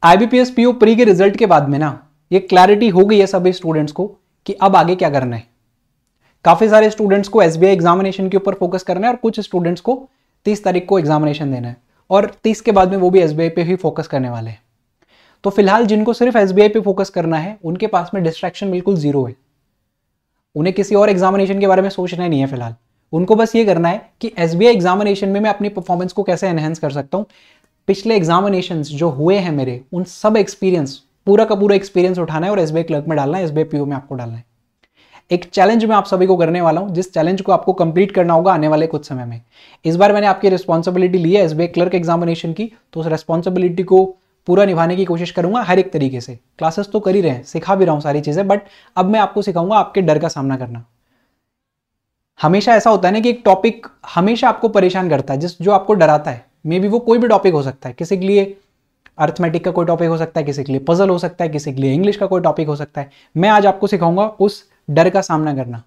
IBPS PO pre के result के बाद में ना ये क्लैरिटी हो गई है सभी स्टूडेंट्स को कि अब आगे क्या करना है। काफी सारे स्टूडेंट्स को एसबीआई एग्जामिनेशन के ऊपर फोकस करना है और कुछ स्टूडेंट्स को 30 तारीख को एग्जामिनेशन देना है और 30 के बाद में वो भी एसबीआई पे ही फोकस करने वाले हैं। तो फिलहाल जिनको सिर्फ एसबीआई पे फोकस करना है उनके पास में डिस्ट्रैक्शन बिल्कुल जीरो है। उन्हें किसी और एग्जामिनेशन के बारे में सोचना नहीं है फिलहाल। उनको बस ये करना है कि एसबीआई एग्जामिनेशन में मैं अपनी परफॉर्मेंस को कैसे एनहेंस कर सकता हूँ। पिछले एग्जामिनेशंस जो हुए हैं मेरे, उन सब एक्सपीरियंस, पूरा का पूरा एक्सपीरियंस उठाना है और एसबीआई क्लर्क में डालना है, एसबीआई पीओ में आपको डालना है। एक चैलेंज मैं आप सभी को करने वाला हूं, जिस चैलेंज को आपको कंप्लीट करना होगा आने वाले कुछ समय में। इस बार मैंने आपकी रिस्पॉन्सिबिलिटी ली है एसबीआई क्लर्क एग्जामिनेशन की, तो उस रिस्पॉन्सिबिलिटी को पूरा निभाने की कोशिश करूंगा हर एक तरीके से। क्लासेस तो कर ही रहे हैं, सिखा भी रहा हूं सारी चीजें, बट अब मैं आपको सिखाऊंगा आपके डर का सामना करना। हमेशा ऐसा होता है ना कि एक टॉपिक हमेशा आपको परेशान करता है, जो आपको डराता है। मे बी वो कोई भी टॉपिक हो सकता है, किसी के लिए अर्थमेटिक का कोई टॉपिक हो सकता है, किसी के लिए पजल हो सकता है, किसी के लिए इंग्लिश का कोई टॉपिक हो सकता है। मैं आज आपको सिखाऊंगा उस डर का सामना करना।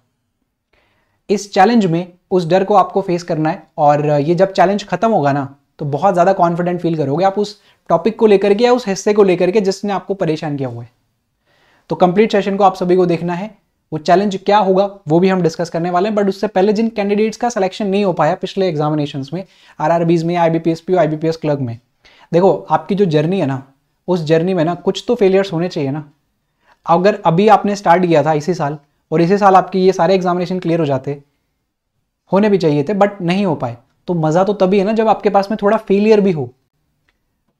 इस चैलेंज में उस डर को आपको फेस करना है और ये जब चैलेंज खत्म होगा ना तो बहुत ज्यादा कॉन्फिडेंट फील करोगे आप उस टॉपिक को लेकर के या उस हिस्से को लेकर के जिसने आपको परेशान किया हुआ है। तो कंप्लीट सेशन को आप सभी को देखना है। वो चैलेंज क्या होगा वो भी हम डिस्कस करने वाले हैं, बट उससे पहले जिन कैंडिडेट्स का सिलेक्शन नहीं हो पाया पिछले एग्जामिनेशंस में, आरआरबीज में, आईबीपीएस पीओ, आईबीपीएस क्लर्क में, देखो आपकी जो जर्नी है ना, उस जर्नी में ना कुछ तो फेलियर्स होने चाहिए ना। अगर अभी आपने स्टार्ट किया था इसी साल और इसी साल आपकी ये सारे एग्जामिनेशन क्लियर हो जाते, होने भी चाहिए थे बट नहीं हो पाए, तो मजा तो तभी है ना जब आपके पास में थोड़ा फेलियर भी हो।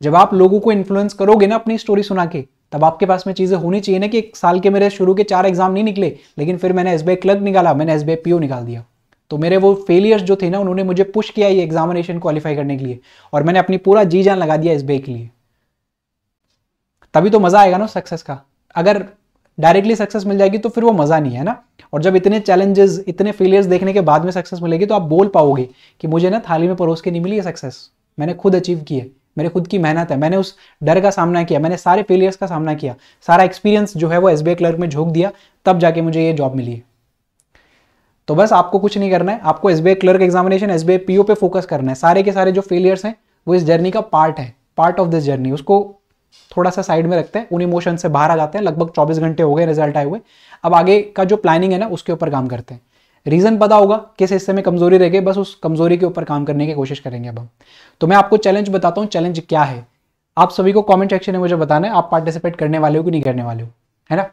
जब आप लोगों को इन्फ्लुएंस करोगे ना अपनी स्टोरी सुना के, तब आपके पास में चीजें होनी चाहिए ना कि एक साल के मेरे शुरू के 4 एग्जाम नहीं निकले, लेकिन फिर मैंने एसबीआई क्लर्क निकाला, मैंने एसबीआई पीओ निकाल दिया। तो मेरे वो फेलियर्स जो थे ना, उन्होंने मुझे पुश किया ये एग्जामिनेशन क्वालिफाई करने के लिए और मैंने अपनी पूरा जी जान लगा दिया एसबीआई के लिए। तभी तो मजा आएगा ना सक्सेस का। अगर डायरेक्टली सक्सेस मिल जाएगी तो फिर वो मजा नहीं है ना। और जब इतने चैलेंजेस, इतने फेलियर्स देखने के बाद में सक्सेस मिलेगी तो आप बोल पाओगे कि मुझे ना थाली में परोस के नहीं मिली है सक्सेस, मैंने खुद अचीव की है, मेरे खुद की मेहनत है, मैंने उस डर का सामना किया, मैंने सारे फेलियर्स का सामना किया, सारा एक्सपीरियंस जो है वो एसबीआई क्लर्क में झोंक दिया, तब जाके मुझे ये जॉब मिली है। तो बस आपको कुछ नहीं करना है, आपको SBI clerk examination, SBI PO पे फोकस करना है। सारे के सारे जो फेलियर्स हैं वो इस जर्नी का पार्ट है, पार्ट ऑफ दिस जर्नी। उसको थोड़ा सा साइड में रखते हैं, उन इमोशन से बाहर आ जाते हैं। लगभग 24 घंटे हो गए रिजल्ट आए हुए, अब आगे का जो प्लानिंग है ना उसके ऊपर काम करते हैं। रीजन पता होगा किस हिस्से में कमजोरी रह गई, बस उस कमजोरी के ऊपर काम करने की कोशिश करेंगे अब हम। तो मैं आपको चैलेंज बताता हूँ, चैलेंज क्या है आप सभी को कमेंट सेक्शन में मुझे बताना है। आप पार्टिसिपेट करने वाले हो कि नहीं करने वाले हो, है ना।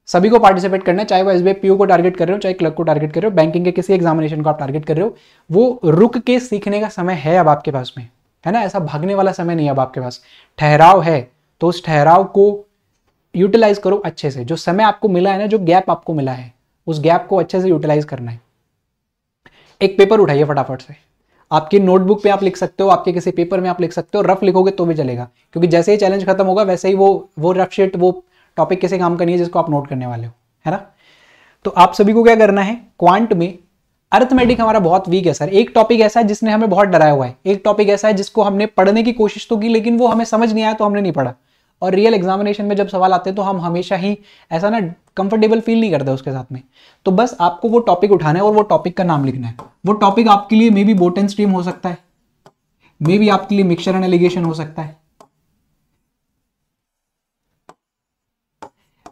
सभी को पार्टिसिपेट करना है, चाहे वो एसबीआई पीओ को टारगेट कर रहे हो, चाहे क्लर्क को टारगेट कर रहे हो, बैंकिंग के किसी एग्जामिनेशन को आप टारगेट कर रहे हो। वो रुक के सीखने का समय है अब आपके पास में, है ना। ऐसा भागने वाला समय नहीं है अब आपके पास, ठहराव है। तो उस ठहराव को यूटिलाइज करो अच्छे से। जो समय आपको मिला है ना, जो गैप आपको मिला है, उस गैप को अच्छे से यूटिलाइज करना है। एक पेपर उठाइए फटाफट से, आपकी नोटबुक पे आप लिख सकते हो, आपके किसी पेपर में आप लिख सकते हो, रफ लिखोगे तो भी चलेगा, क्योंकि जैसे ही चैलेंज खत्म होगा वैसे ही वो रफ शीट, वो टॉपिक किसी काम का नहीं है जिसको आप नोट करने वाले हो, है ना। तो आप सभी को क्या करना है, क्वांट में अर्थमेटिक हमारा बहुत वीक है सर। एक टॉपिक ऐसा है जिसने हमें बहुत डराया हुआ है, एक टॉपिक ऐसा है जिसको हमने पढ़ने की कोशिश तो की लेकिन वो हमें समझ नहीं आया तो हमने नहीं पढ़ा। और रियल एग्जामिनेशन में जब सवाल आते हैं तो हम हमेशा ही ऐसा ना कंफर्टेबल फील नहीं करते उसके साथ में। तो बस आपको वो टॉपिक उठाना है और वो टॉपिक का नाम लिखना है। वो टॉपिक आपके लिए may be boat and stream हो सकता है, मे बी आपके लिए मिक्सचर एंड एलिगेशन हो सकता है,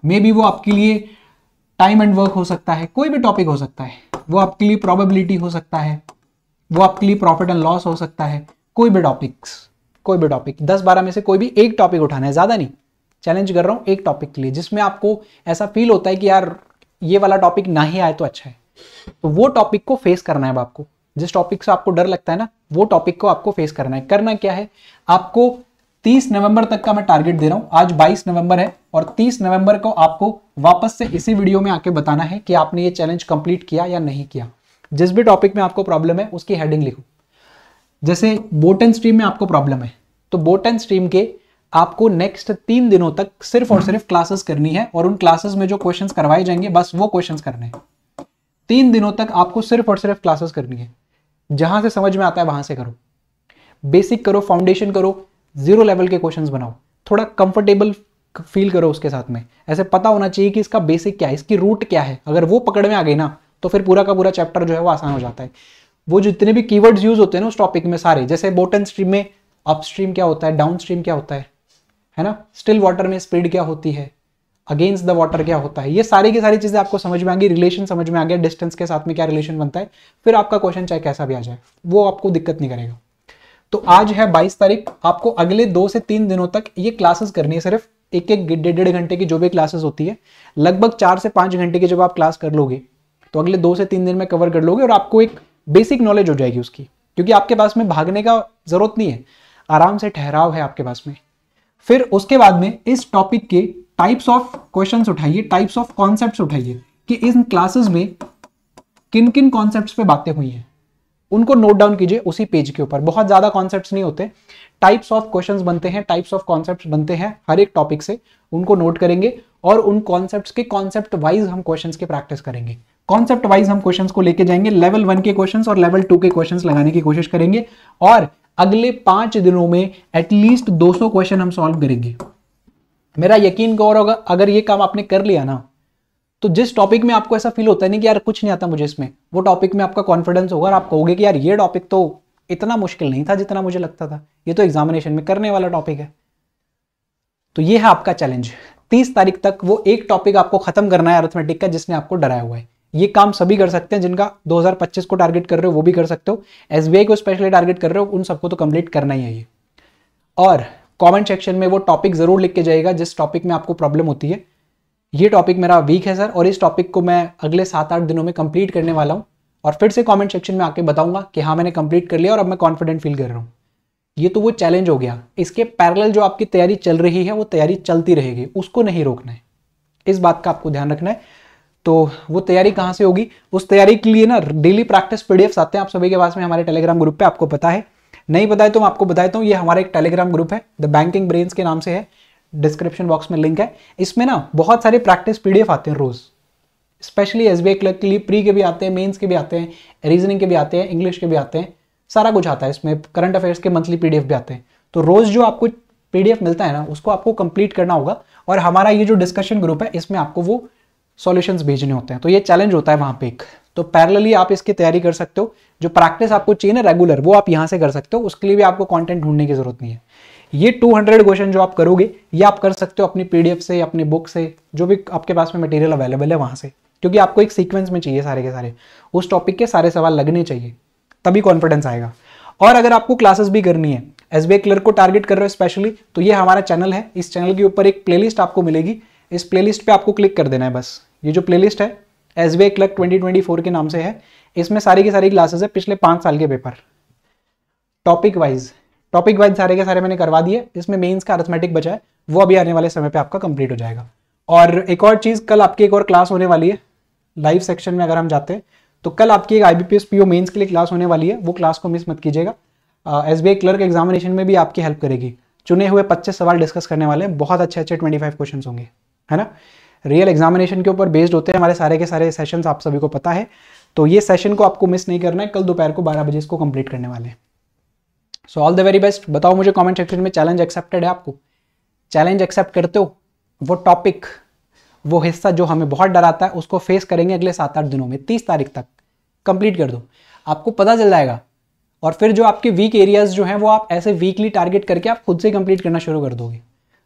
मे बी वो आपके लिए टाइम एंड वर्क हो सकता है, कोई भी टॉपिक हो सकता है। वो आपके लिए प्रोबेबिलिटी हो सकता है, वो आपके लिए प्रॉफिट एंड लॉस हो सकता है, कोई भी टॉपिक 10-12 में से कोई भी एक टॉपिक उठाना है, ज्यादा नहीं। चैलेंज कर रहा हूं एक टॉपिक के लिए जिसमें आपको ऐसा फील होता है कि यार ये वाला टॉपिक ना ही आए तो अच्छा है। तो वो टॉपिक को फेस करना है अब आपको। जिस टॉपिक से आपको डर लगता है ना, वो टॉपिक को आपको फेस करना है। करना क्या है, आपको 30 नवंबर तक का मैं टारगेट दे रहा हूं। आज 22 नवंबर है और 30 नवंबर को आपको वापस से इसी वीडियो में आके बताना है कि आपने ये चैलेंज कंप्लीट किया या नहीं किया। जिस भी टॉपिक में आपको प्रॉब्लम है उसकी हेडिंग लिखो। जैसे बोट एंड स्ट्रीम में आपको प्रॉब्लम है तो बोट एंड स्ट्रीम के आपको नेक्स्ट 3 दिनों तक सिर्फ और सिर्फ क्लासेस करनी है और उन क्लासेस में जो क्वेश्चंस करवाए जाएंगे बस वो क्वेश्चंस करने हैं। 3 दिनों तक आपको सिर्फ और सिर्फ क्लासेस करनी है। जहां से समझ में आता है वहां से करो, बेसिक करो, फाउंडेशन करो, 0 लेवल के क्वेश्चंस बनाओ, थोड़ा कंफर्टेबल फील करो उसके साथ में। ऐसे पता होना चाहिए कि इसका बेसिक क्या है, इसकी रूट क्या है। अगर वो पकड़ में आ गई ना तो फिर पूरा का पूरा चैप्टर जो है वो आसान हो जाता है। वो जितने भी कीवर्ड्स यूज होते हैं ना उस टॉपिक में सारे, जैसे बोट एंड स्ट्रीम में अपस्ट्रीम क्या होता है, डाउन स्ट्रीम क्या होता है, है ना। स्टिल वाटर में स्पीड क्या होती है, अगेंस्ट द वाटर क्या होता है, ये सारी की सारी चीजें आपको समझ में आ गई, रिलेशन समझ में आ गया, डिस्टेंस के साथ में क्या रिलेशन बनता है, फिर आपका क्वेश्चन चाहे कैसा भी आ जाए वो आपको दिक्कत नहीं करेगा। तो आज है 22 तारीख, आपको अगले 2 से 3 दिनों तक ये क्लासेस करनी है, सिर्फ एक एक 1.5 घंटे की जो भी क्लासेस होती है, लगभग 4 से 5 घंटे की जब आप क्लास कर लोगे तो अगले 2 से 3 दिन में कवर कर लोगे और आपको एक बेसिक नॉलेज हो जाएगी उसकी, क्योंकि आपके पास में भागने का जरूरत नहीं है, आराम से ठहराव है आपके पास में। फिर उसके बाद में इस टॉपिक के टाइप्स ऑफ क्वेश्चंस उठाइए, टाइप्स ऑफ कॉन्सेप्ट्स उठाइए कि इन क्लासेस में किन किन कॉन्सेप्ट्स पे बातें हुई हैं, उनको नोट डाउन कीजिए उसी पेज के ऊपर। बहुत ज्यादा कॉन्सेप्ट्स नहीं होते, टाइप्स ऑफ क्वेश्चंस बनते हैं, टाइप्स ऑफ कॉन्सेप्ट्स बनते हैं हर एक टॉपिक से, उनको नोट करेंगे और उन कॉन्सेप्ट्स के कॉन्सेप्ट वाइज हम क्वेश्चंस की प्रैक्टिस करेंगे। कॉन्सेप्ट वाइज हम क्वेश्चंस को लेके जाएंगे, लेवल 1 के क्वेश्चंस और लेवल 2 के क्वेश्चंस लगाने की कोशिश करेंगे और अगले 5 दिनों में एटलीस्ट 200 क्वेश्चन हम सॉल्व करेंगे। मेरा यकीन करो अगर ये काम आपने कर लिया ना, तो जिस टॉपिक में आपको ऐसा फील होता है नहीं कि यार कुछ नहीं आता मुझे इसमें, वो टॉपिक में आपका कॉन्फिडेंस होगा और आप कहोगे कि यार ये टॉपिक तो इतना मुश्किल नहीं था जितना मुझे लगता था, ये तो एग्जामिनेशन में करने वाला टॉपिक है। तो ये है आपका चैलेंज, 30 तारीख तक वो एक टॉपिक आपको खत्म करना है अरिथमेटिक का जिसने आपको डराया हुआ है। ये काम सभी कर सकते हैं, जिनका 2025 को टारगेट कर रहे हो वो भी कर सकते हो, एसबीआई को स्पेशली टारगेट कर रहे हो उन सबको तो कंप्लीट करना ही है ये। और कमेंट सेक्शन में वो टॉपिक जरूर लिख के जाइएगा जिस टॉपिक में आपको प्रॉब्लम होती है, ये टॉपिक मेरा वीक है सर और इस टॉपिक को मैं अगले 7-8 दिनों में कंप्लीट करने वाला हूँ, और फिर से कमेंट सेक्शन में आके बताऊंगा कि हाँ मैंने कंप्लीट कर लिया और अब मैं कॉन्फिडेंट फील कर रहा हूँ। ये तो वो चैलेंज हो गया, इसके पैरेलल जो आपकी तैयारी चल रही है वो तैयारी चलती रहेगी, उसको नहीं रोकना है, इस बात का आपको ध्यान रखना है। तो वो तैयारी कहाँ से होगी, उस तैयारी के लिए ना डेली प्रैक्टिस पीडीएफ्स आते हैं आप सभी के पास में हमारे टेलीग्राम ग्रुप पे, आपको पता है, नहीं पता है तो मैं आपको बताता हूँ, ये हमारा एक टेलीग्राम ग्रुप है, द बैंकिंग ब्रेन्स के नाम से है, डिस्क्रिप्शन बॉक्स में लिंक है। इसमें ना बहुत सारे प्रैक्टिस पीडीएफ आते हैं रोज, स्पेशली एसबीआई क्लर्क के लिए प्री के भी आते हैं, मेंस के भी आते हैं, रीजनिंग के भी आते हैं, इंग्लिश के भी आते हैं, सारा कुछ आता है इसमें, करंट अफेयर्स के मंथली पीडीएफ भी आते हैं। तो रोज जो आपको पीडीएफ मिलता है ना उसको आपको कंप्लीट करना होगा, और हमारा ये जो डिस्कशन ग्रुप है इसमें आपको वो सॉल्यूशंस भेजने होते हैं, तो ये चैलेंज होता है वहां पे एक। तो पैरेलली आप इसकी तैयारी कर सकते हो, जो प्रैक्टिस आपको चाहिए ना रेगुलर वो आप यहां से कर सकते हो, उसके लिए भी आपको कंटेंट ढूंढने की जरूरत नहीं है। ये 200 क्वेश्चन जो आप करोगे ये आप कर सकते हो अपनी पीडीएफ से, अपनी बुक से, जो भी आपके पास में मटेरियल अवेलेबल है वहां से, क्योंकि आपको एक सीक्वेंस में चाहिए सारे के सारे, उस टॉपिक के सारे सवाल लगने चाहिए, तभी कॉन्फिडेंस आएगा। और अगर आपको क्लासेस भी करनी है, एसबीआई क्लर्क को टारगेट कर रहे हो स्पेशली, तो ये हमारा चैनल है, इस चैनल के ऊपर एक प्लेलिस्ट आपको मिलेगी, इस प्लेलिस्ट पे आपको क्लिक कर देना है बस। ये जो प्लेलिस्ट है एसबीआई क्लर्क 2024 के नाम से है, इसमें सारी की सारी क्लासेस है, पिछले 5 साल के पेपर टॉपिक वाइज सारे के सारे मैंने करवा दिए। इसमें मेंस का अरिथमेटिक बचा है, वो अभी आने वाले समय पे आपका कंप्लीट हो जाएगा। और एक और चीज, कल आपकी एक और क्लास होने वाली है लाइव सेक्शन में, अगर हम जाते हैं तो कल आपकी एक आईबीपीएस पीओ मेंस के लिए क्लास होने वाली है, वो क्लास को मिस मत कीजिएगा। एसबीआई क्लर्क एग्जामिनेशन में भी आपकी हेल्प करेगी, चुने हुए 25 सवाल डिस्कस करने वाले हैं, बहुत अच्छे 25 क्वेश्चन होंगे, है ना, रियल एग्जामिनेशन के ऊपर बेस्ड होते हैं हमारे सारे के सारे सेशंस, आप सभी को पता है। तो ये सेशन को आपको मिस नहीं करना है, कल दोपहर को 12 बजे इसको कंप्लीट करने वाले हैं। So all the very best. बताओ मुझे कमेंट सेक्शन में चैलेंज एक्सेप्टेड है आपको, चैलेंज एक्सेप्ट करते हो? वो टॉपिक, वो हिस्सा जो हमें बहुत डराता है उसको फेस करेंगे अगले 7-8 दिनों में, 30 तारीख तक कंप्लीट कर दो, आपको पता चल जाएगा। और फिर जो आपके वीक एरियाज जो हैं वो आप ऐसे वीकली टारगेट करके आप खुद से कंप्लीट करना शुरू कर दोगे।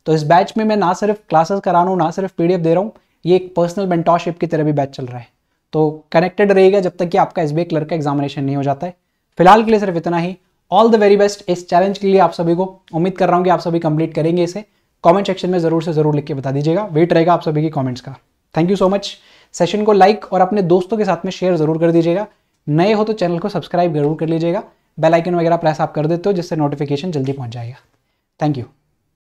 तो इस बैच में मैं ना सिर्फ क्लासेस करा रहा हूँ, ना सिर्फ पीडीएफ दे रहा हूँ, ये एक पर्सनल मेंटोरशिप की तरह भी बैच चल रहा है। तो कनेक्टेड रहिएगा जब तक कि आपका एसबीआई क्लर्क का एग्जामिनेशन नहीं हो जाता है। फिलहाल के लिए सिर्फ इतना ही। ऑल द वेरी बेस्ट इस चैलेंज के लिए आप सभी को, उम्मीद कर रहा हूँ कि आप सभी कंप्लीट करेंगे इसे। कमेंट सेक्शन में जरूर से जरूर लिख के बता दीजिएगा, वेट रहेगा आप सभी की कमेंट्स का। Thank you so much. Session को लाइक और अपने दोस्तों के साथ में शेयर जरूर कर दीजिएगा, नए हो तो चैनल को सब्सक्राइब जरूर कर लीजिएगा, बेल आइकन वगैरह प्रेस आप कर देते हो जिससे नोटिफिकेशन जल्दी पहुंच जाएगा। Thank you.